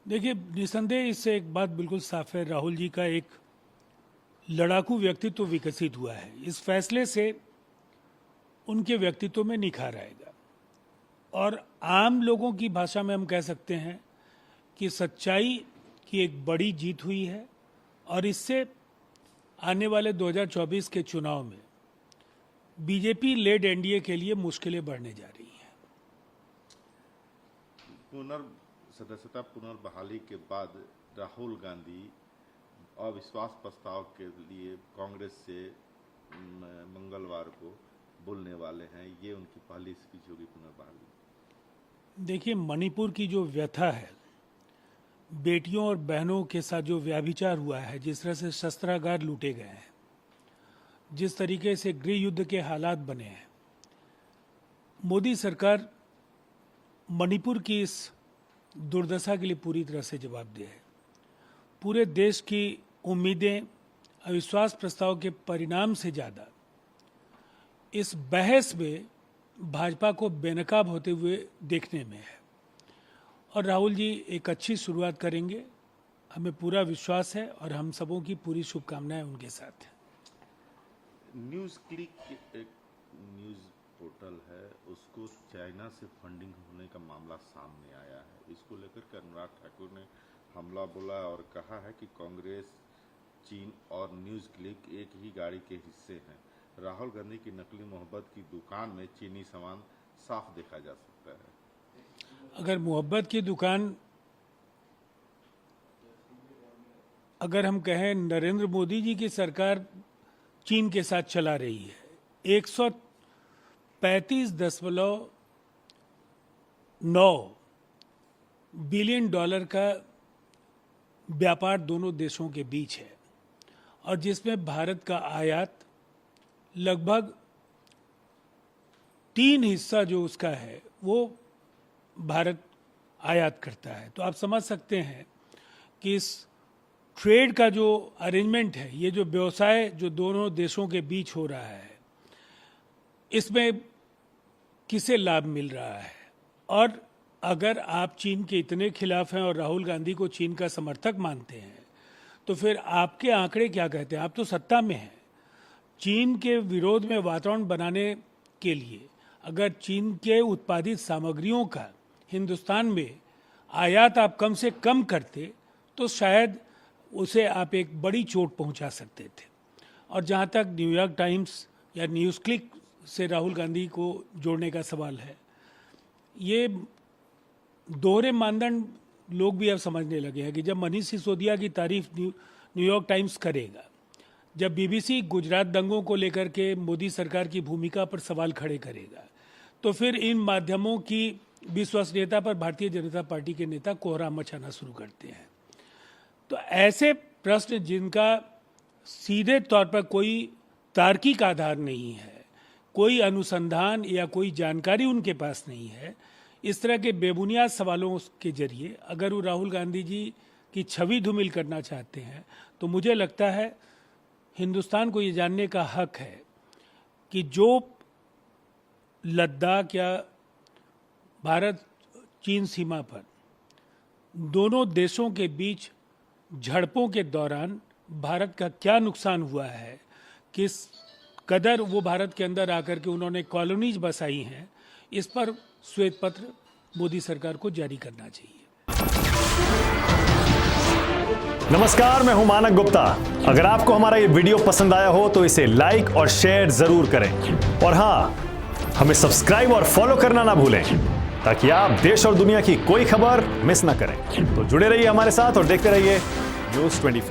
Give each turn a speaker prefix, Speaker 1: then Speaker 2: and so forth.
Speaker 1: देखिए, निसंदेह इससे एक बात बिल्कुल साफ है, राहुल जी का एक लड़ाकू व्यक्तित्व विकसित हुआ है। इस फैसले से उनके व्यक्तित्व में निखार आएगा और आम लोगों की भाषा में हम कह सकते हैं कि सच्चाई की एक बड़ी जीत हुई है और इससे आने वाले 2024 के चुनाव में बीजेपी लेड एनडीए के लिए मुश्किलें बढ़ने जा रही हैं।
Speaker 2: सदस्यता पुनर्बहाली के बाद राहुल गांधी अविश्वास प्रस्ताव के लिए कांग्रेस से मंगलवार को बोलने वाले हैं। ये उनकी पहली स्पीच होगी पुनर्बहाली।
Speaker 1: देखिए, मणिपुर की जो व्यथा है, बेटियों और बहनों के साथ जो व्याभिचार हुआ है, जिस तरह से शस्त्रागार लूटे गए हैं, जिस तरीके से गृह युद्ध के हालात बने हैं, मोदी सरकार मणिपुर की इस दुर्दशा के लिए पूरी तरह से जवाबदेह है। पूरे देश की उम्मीदें अविश्वास प्रस्ताव के परिणाम से ज़्यादा इस बहस में भाजपा को बेनकाब होते हुए देखने में है और राहुल जी एक अच्छी शुरुआत करेंगे, हमें पूरा विश्वास है और हम सबों की पूरी शुभकामनाएं उनके साथ हैं।
Speaker 2: न्यूज़ क्लिक एक न्यूज़ पोर्टल है, उसको चाइना से फंडिंग होने का मामला सामने आया है। इसको लेकर के अनुराग ठाकुर ने हमला बोला और कहा है कि कांग्रेस, चीन और न्यूज़ क्लिक एक ही गाड़ी के हिस्से हैं। राहुल गांधी की नकली मोहब्बत की दुकान में चीनी सामान साफ देखा जा सकता है।
Speaker 1: अगर मोहब्बत की दुकान, अगर हम कहें नरेंद्र मोदी जी की सरकार चीन के साथ चला रही है, 135.9 बिलियन डॉलर का व्यापार दोनों देशों के बीच है और जिसमें भारत का आयात लगभग 3 हिस्सा जो उसका है वो भारत आयात करता है। तो आप समझ सकते हैं कि इस ट्रेड का जो अरेंजमेंट है, ये जो व्यवसाय जो दोनों देशों के बीच हो रहा है, इसमें किसे लाभ मिल रहा है। और अगर आप चीन के इतने खिलाफ हैं और राहुल गांधी को चीन का समर्थक मानते हैं, तो फिर आपके आंकड़े क्या कहते हैं? आप तो सत्ता में हैं। चीन के विरोध में वातावरण बनाने के लिए अगर चीन के उत्पादित सामग्रियों का हिंदुस्तान में आयात आप कम से कम करते तो शायद उसे आप एक बड़ी चोट पहुंचा सकते थे। और जहां तक न्यूयॉर्क टाइम्स या न्यूज़ क्लिक से राहुल गांधी को जोड़ने का सवाल है, ये दोहरे मानदंड लोग भी अब समझने लगे हैं कि जब मनीष सिसोदिया की तारीफ न्यूयॉर्क टाइम्स करेगा, जब बीबीसी गुजरात दंगों को लेकर के मोदी सरकार की भूमिका पर सवाल खड़े करेगा, तो फिर इन माध्यमों की विश्वसनीयता पर भारतीय जनता पार्टी के नेता कोहराम मचाना शुरू करते हैं। तो ऐसे प्रश्न जिनका सीधे तौर पर कोई तार्किक आधार नहीं है, कोई अनुसंधान या कोई जानकारी उनके पास नहीं है, इस तरह के बेबुनियाद सवालों के जरिए अगर वो राहुल गांधी जी की छवि धूमिल करना चाहते हैं, तो मुझे लगता है हिंदुस्तान को ये जानने का हक है कि जो लद्दाख या भारत चीन सीमा पर दोनों देशों के बीच झड़पों के दौरान भारत का क्या नुकसान हुआ है, किस कदर वो भारत के अंदर आकर के उन्होंने कॉलोनीज बसाई हैं, इस पर श्वेत पत्र मोदी सरकार को जारी करना चाहिए।
Speaker 3: नमस्कार, मैं हूं मानक गुप्ता। अगर आपको हमारा ये वीडियो पसंद आया हो तो इसे लाइक और शेयर जरूर करें और हां, हमें सब्सक्राइब और फॉलो करना ना भूलें ताकि आप देश और दुनिया की कोई खबर मिस ना करें। तो जुड़े रहिए हमारे साथ और देखते रहिए न्यूज़ 24।